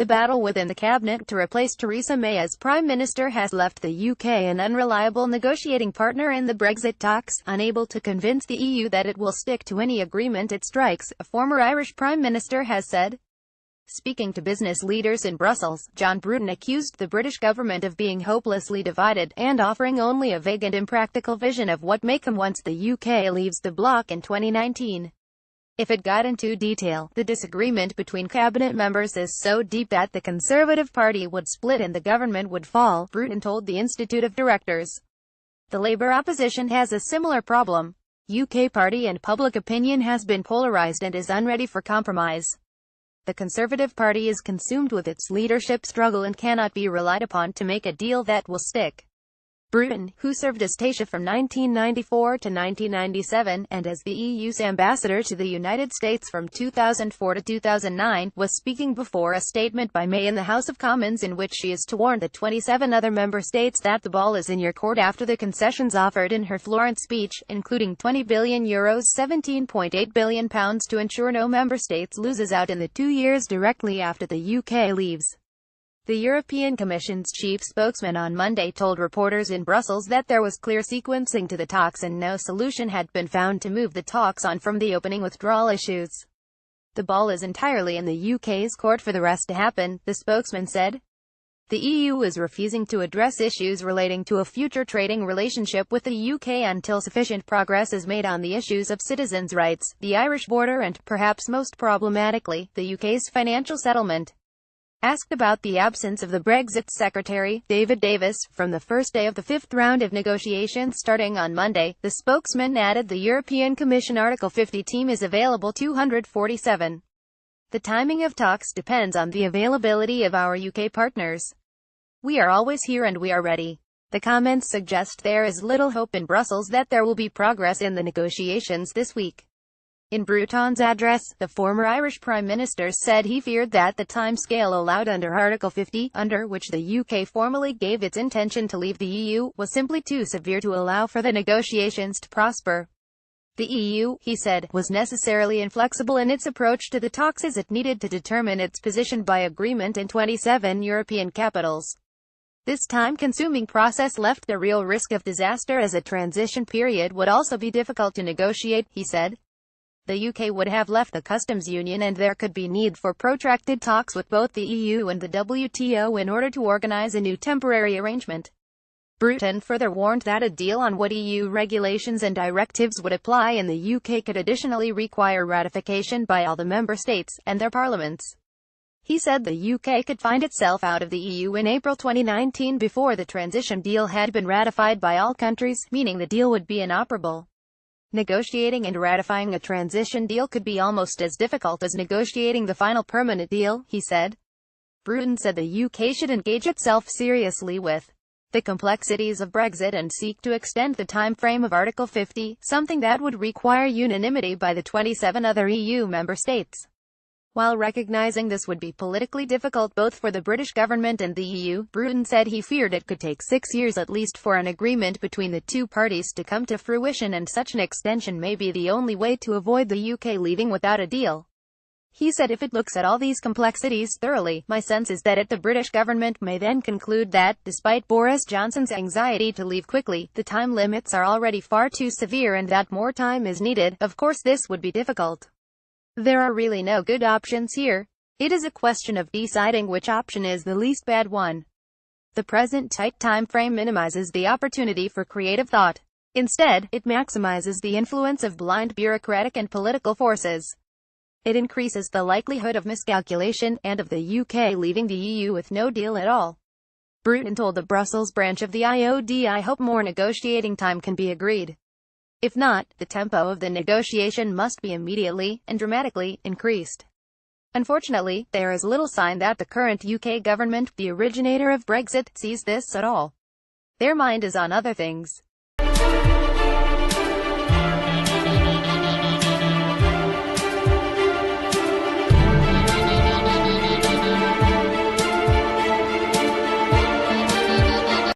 The battle within the cabinet to replace Theresa May as Prime Minister has left the UK an unreliable negotiating partner in the Brexit talks, unable to convince the EU that it will stick to any agreement it strikes, a former Irish Prime Minister has said. Speaking to business leaders in Brussels, John Bruton accused the British government of being hopelessly divided, and offering only a vague and impractical vision of what may come once the UK leaves the bloc in 2019. If it got into detail, the disagreement between cabinet members is so deep that the Conservative Party would split and the government would fall, Bruton told the Institute of Directors. The Labour opposition has a similar problem. UK party and public opinion has been polarised and is unready for compromise. The Conservative Party is consumed with its leadership struggle and cannot be relied upon to make a deal that will stick. Bruton, who served as Taoiseach from 1994 to 1997, and as the EU's ambassador to the United States from 2004 to 2009, was speaking before a statement by May in the House of Commons in which she is to warn the 27 other member states that the ball is in your court after the concessions offered in her Florence speech, including €20 billion, £17.8 billion to ensure no member states loses out in the 2 years directly after the UK leaves. The European Commission's chief spokesman on Monday told reporters in Brussels that there was clear sequencing to the talks and no solution had been found to move the talks on from the opening withdrawal issues. The ball is entirely in the UK's court for the rest to happen, the spokesman said. The EU is refusing to address issues relating to a future trading relationship with the UK until sufficient progress is made on the issues of citizens' rights, the Irish border and, perhaps most problematically, the UK's financial settlement. Asked about the absence of the Brexit Secretary, David Davis, from the first day of the fifth round of negotiations starting on Monday, the spokesman added the European Commission Article 50 team is available 247. The timing of talks depends on the availability of our UK partners. We are always here and we are ready. The comments suggest there is little hope in Brussels that there will be progress in the negotiations this week. In Bruton's address, the former Irish Prime Minister said he feared that the timescale allowed under Article 50, under which the UK formally gave its intention to leave the EU, was simply too severe to allow for the negotiations to prosper. The EU, he said, was necessarily inflexible in its approach to the talks as it needed to determine its position by agreement in 27 European capitals. This time-consuming process left the real risk of disaster as a transition period would also be difficult to negotiate, he said. The UK would have left the customs union and there could be need for protracted talks with both the EU and the WTO in order to organise a new temporary arrangement. Bruton further warned that a deal on what EU regulations and directives would apply in the UK could additionally require ratification by all the member states, and their parliaments. He said the UK could find itself out of the EU in April 2019 before the transition deal had been ratified by all countries, meaning the deal would be inoperable. Negotiating and ratifying a transition deal could be almost as difficult as negotiating the final permanent deal, he said. Bruton said the UK should engage itself seriously with the complexities of Brexit and seek to extend the time frame of Article 50, something that would require unanimity by the 27 other EU member states. While recognizing this would be politically difficult both for the British government and the EU, Bruton said he feared it could take 6 years at least for an agreement between the two parties to come to fruition, and such an extension may be the only way to avoid the UK leaving without a deal. He said if it looks at all these complexities thoroughly, my sense is that the British government may then conclude that, despite Boris Johnson's anxiety to leave quickly, the time limits are already far too severe and that more time is needed. Of course this would be difficult. There are really no good options here. It is a question of deciding which option is the least bad one. The present tight time frame minimizes the opportunity for creative thought. Instead, it maximizes the influence of blind bureaucratic and political forces. It increases the likelihood of miscalculation, and of the UK leaving the EU with no deal at all. Bruton told the Brussels branch of the IOD, I hope more negotiating time can be agreed. If not, the tempo of the negotiation must be immediately, and dramatically, increased. Unfortunately, there is little sign that the current UK government, the originator of Brexit, sees this at all. Their mind is on other things.